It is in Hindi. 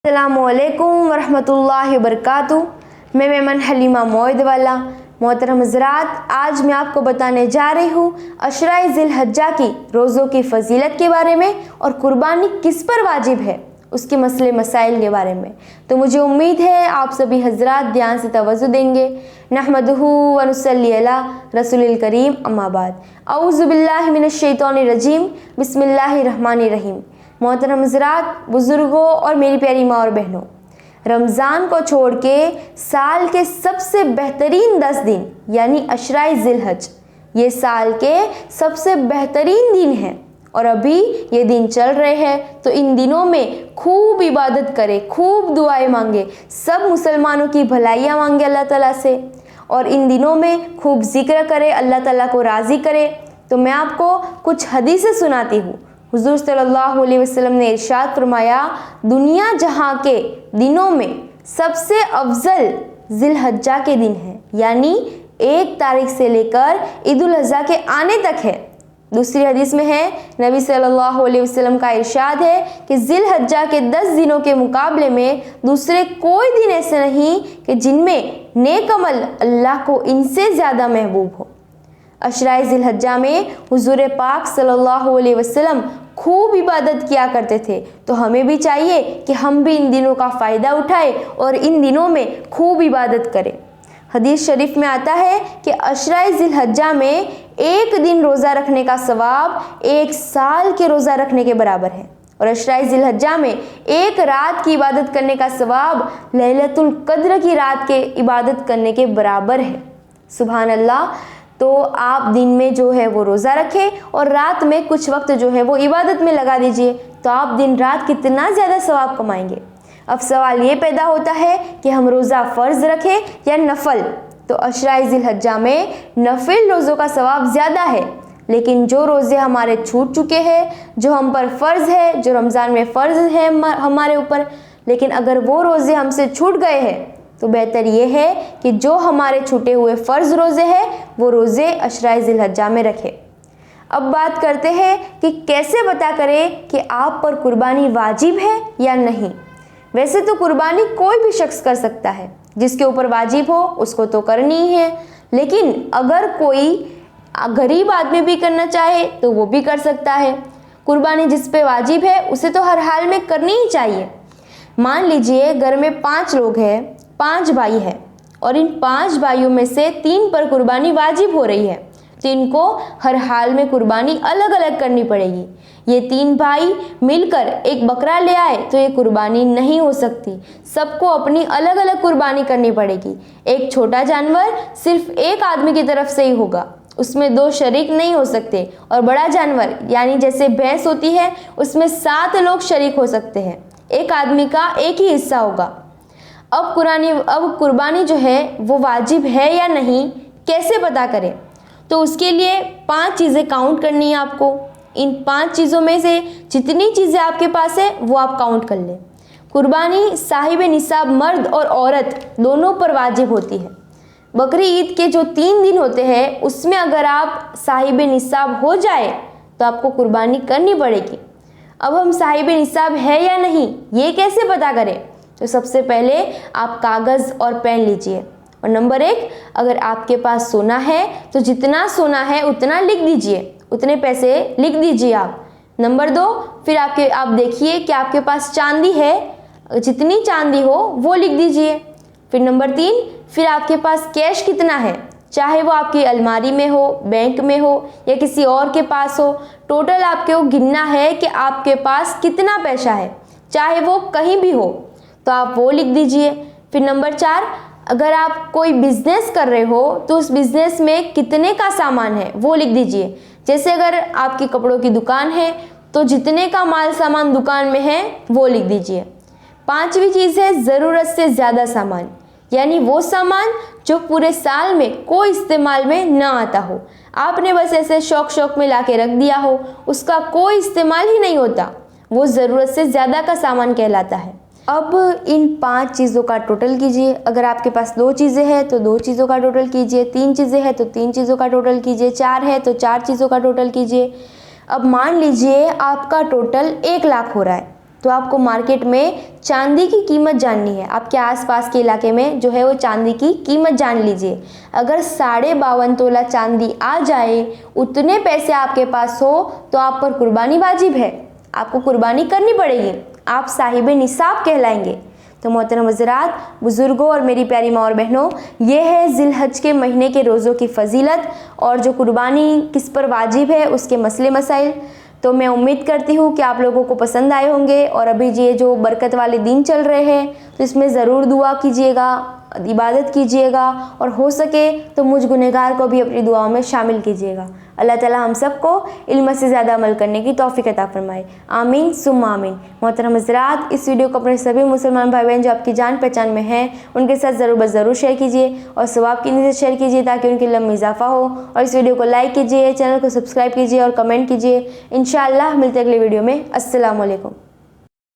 अस्सलामुअलैकुम वरहमतुल्लाहि वबरकातुहू। मैं मेमन हलीमा मोइद वाला। मोहतरम हज़रात, आज मैं आपको बताने जा रही हूँ अशराए ज़िलहज्जा की रोज़ों की फ़जीलत के बारे में और कुर्बानी किस पर वाजिब है उसके मसले मसाइल के बारे में। तो मुझे उम्मीद है आप सभी हज़रात ध्यान से तवज्जो देंगे। नहमदुहू व नुसल्ली अला रसूलिल करीम, अम्मा बाद। औज़ु बिल्लाहि मिनश शैतानिर रजीम, बिस्मिल्लाहिर रहमानिर रहीम। मोहतरम हज़रात, बुज़ुर्गों और मेरी प्यारी माँ और बहनों, रमज़ान को छोड़ के साल के सबसे बेहतरीन 10 दिन यानी अशराए ज़िलहज, ये साल के सबसे बेहतरीन दिन हैं और अभी ये दिन चल रहे हैं। तो इन दिनों में खूब इबादत करें, खूब दुआएं मांगे, सब मुसलमानों की भलाइयाँ मांगे अल्लाह ताला से, और इन दिनों में खूब जिक्र करें, अल्लाह ताला को राज़ी करें। तो मैं आपको कुछ हदीसें सुनाती हूँ। हुज़ूर सल्लल्लाहु अलैहि वसल्लम ने इरशाद फरमाया, दुनिया जहाँ के दिनों में सबसे अफजल ज़िलहज्जा के दिन है, यानी 1 तारीख से लेकर ईद उल अज़हा के आने तक है। दूसरी हदीस में है, नबी सल्लल्लाहु अलैहि वसल्लम का इरशाद है कि ज़िलहज्जा के 10 दिनों के मुकाबले में दूसरे कोई दिन ऐसे नहीं कि जिनमें नेक अमल अल्लाह को इनसे ज़्यादा महबूब हो। अशराए ज़िलहज्जा में हुज़ूर पाक सल्लल्लाहु अलैहि वसल्लम खूब इबादत किया करते थे। तो हमें भी चाहिए कि हम भी इन दिनों का फ़ायदा उठाएं और इन दिनों में खूब इबादत करें। हदीस शरीफ में आता है कि अशराए ज़िलहज्जा में एक दिन रोज़ा रखने का सवाब 1 साल के रोज़ा रखने के बराबर है, और अशराए ज़िलहज्जा में एक रात की इबादत करने का सवाब लैलतुल क़द्र की रात के इबादत करने के बराबर है। सुभान अल्लाह। तो आप दिन में जो है वो रोज़ा रखें और रात में कुछ वक्त जो है वो इबादत में लगा दीजिए, तो आप दिन रात कितना ज़्यादा सवाब कमाएंगे। अब सवाल ये पैदा होता है कि हम रोज़ा फ़र्ज़ रखें या नफ़ल। तो अशराए ज़िलहज्जा में नफ़िल रोज़ों का सवाब ज़्यादा है, लेकिन जो रोज़े हमारे छूट चुके हैं, जो हम पर फ़र्ज़ है, जो रमज़ान में फ़र्ज़ है हमारे ऊपर, लेकिन अगर वो रोज़े हमसे छूट गए हैं तो बेहतर ये है कि जो हमारे छूटे हुए फ़र्ज़ रोज़े हैं वो रोज़े अशराए ज़िलहज्जा में रखें। अब बात करते हैं कि कैसे पता करें कि आप पर कुर्बानी वाजिब है या नहीं। वैसे तो कुर्बानी कोई भी शख्स कर सकता है, जिसके ऊपर वाजिब हो उसको तो करनी ही है, लेकिन अगर कोई गरीब आदमी भी करना चाहे तो वो भी कर सकता है। कुर्बानी जिस पे वाजिब है उसे तो हर हाल में करनी ही चाहिए। मान लीजिए घर में 5 लोग हैं, 5 भाई हैं, और इन 5 भाइयों में से 3 पर कुर्बानी वाजिब हो रही है, तो इनको हर हाल में कुर्बानी अलग अलग करनी पड़ेगी। ये 3 भाई मिलकर एक बकरा ले आए तो ये कुर्बानी नहीं हो सकती, सबको अपनी अलग अलग कुर्बानी करनी पड़ेगी। एक छोटा जानवर सिर्फ एक आदमी की तरफ से ही होगा, उसमें 2 शरीक नहीं हो सकते, और बड़ा जानवर यानी जैसे भैंस होती है उसमें 7 लोग शरीक हो सकते हैं, एक आदमी का एक ही हिस्सा होगा। अब कुर्बानी जो है वो वाजिब है या नहीं कैसे पता करें, तो उसके लिए 5 चीज़ें काउंट करनी है आपको। इन 5 चीज़ों में से जितनी चीज़ें आपके पास है वो आप काउंट कर लें। कुर्बानी साहिब निसाब मर्द और औरत दोनों पर वाजिब होती है। बकरी ईद के जो 3 दिन होते हैं उसमें अगर आप साहिब निसाब हो जाए तो आपको कुर्बानी करनी पड़ेगी। अब हम साहिब निसाब है या नहीं ये कैसे पता करें, तो सबसे पहले आप कागज़ और पेन लीजिए, और नंबर 1, अगर आपके पास सोना है तो जितना सोना है उतना लिख दीजिए, उतने पैसे लिख दीजिए आप। नंबर 2, फिर आप देखिए कि आपके पास चांदी है, जितनी चांदी हो वो लिख दीजिए। फिर नंबर 3, फिर आपके पास कैश कितना है, चाहे वो आपकी अलमारी में हो, बैंक में हो या किसी और के पास हो, टोटल आपको गिनना है कि आपके पास कितना पैसा है, चाहे वो कहीं भी हो, तो आप वो लिख दीजिए। फिर नंबर 4, अगर आप कोई बिज़नेस कर रहे हो तो उस बिज़नेस में कितने का सामान है वो लिख दीजिए। जैसे अगर आपकी कपड़ों की दुकान है तो जितने का माल सामान दुकान में है वो लिख दीजिए। 5वीं चीज़ है ज़रूरत से ज़्यादा सामान, यानी वो सामान जो पूरे साल में कोई इस्तेमाल में ना आता हो, आपने बस ऐसे शौक में ला के रख दिया हो, उसका कोई इस्तेमाल ही नहीं होता, वो ज़रूरत से ज़्यादा का सामान कहलाता है। अब इन 5 चीज़ों का टोटल कीजिए। अगर आपके पास 2 चीज़ें हैं तो 2 चीज़ों का टोटल कीजिए, 3 चीज़ें हैं तो 3 चीज़ों का टोटल कीजिए, 4 है तो 4 चीज़ों का टोटल कीजिए। अब मान लीजिए आपका टोटल 1 लाख हो रहा है, तो आपको मार्केट में चांदी की कीमत जाननी है। आपके आसपास के इलाके में जो है वो चांदी की कीमत जान लीजिए। अगर 52.5 तोला चांदी आ जाए, उतने पैसे आपके पास हो, तो आप पर कुर्बानी वाजिब है, आपको कुर्बानी करनी पड़ेगी, आप साहिब निसाब कहलाएंगे। तो मोहतरम हज़रात, बुज़ुर्गों और मेरी प्यारी माँ और बहनों, ये है ज़िलहज के महीने के रोज़ों की फजीलत और जो कुर्बानी किस पर वाजिब है उसके मसले मसाइल। तो मैं उम्मीद करती हूँ कि आप लोगों को पसंद आए होंगे। और अभी ये जो बरकत वाले दिन चल रहे हैं तो इसमें ज़रूर दुआ कीजिएगा, इबादत कीजिएगा और हो सके तो मुझ गुनहगार को भी अपनी दुआओं में शामिल कीजिएगा। अल्लाह ताला हम सबको इल्म से ज़्यादा अमल करने की तौफीक अता फरमाए। आमीन सुम्मा आमीन। मोहतरम हज़रात, इस वीडियो को अपने सभी मुसलमान भाई बहन जो आपकी जान पहचान में हैं उनके साथ ज़रूर शेयर कीजिए और सवाब की नीयत से शेयर कीजिए ताकि उनके इल्म में इजाफा हो। और इस वीडियो को लाइक कीजिए, चैनल को सब्सक्राइब कीजिए और कमेंट कीजिए। इंशाअल्लाह मिलते अगले वीडियो में। अस्सलामु अलैकुम।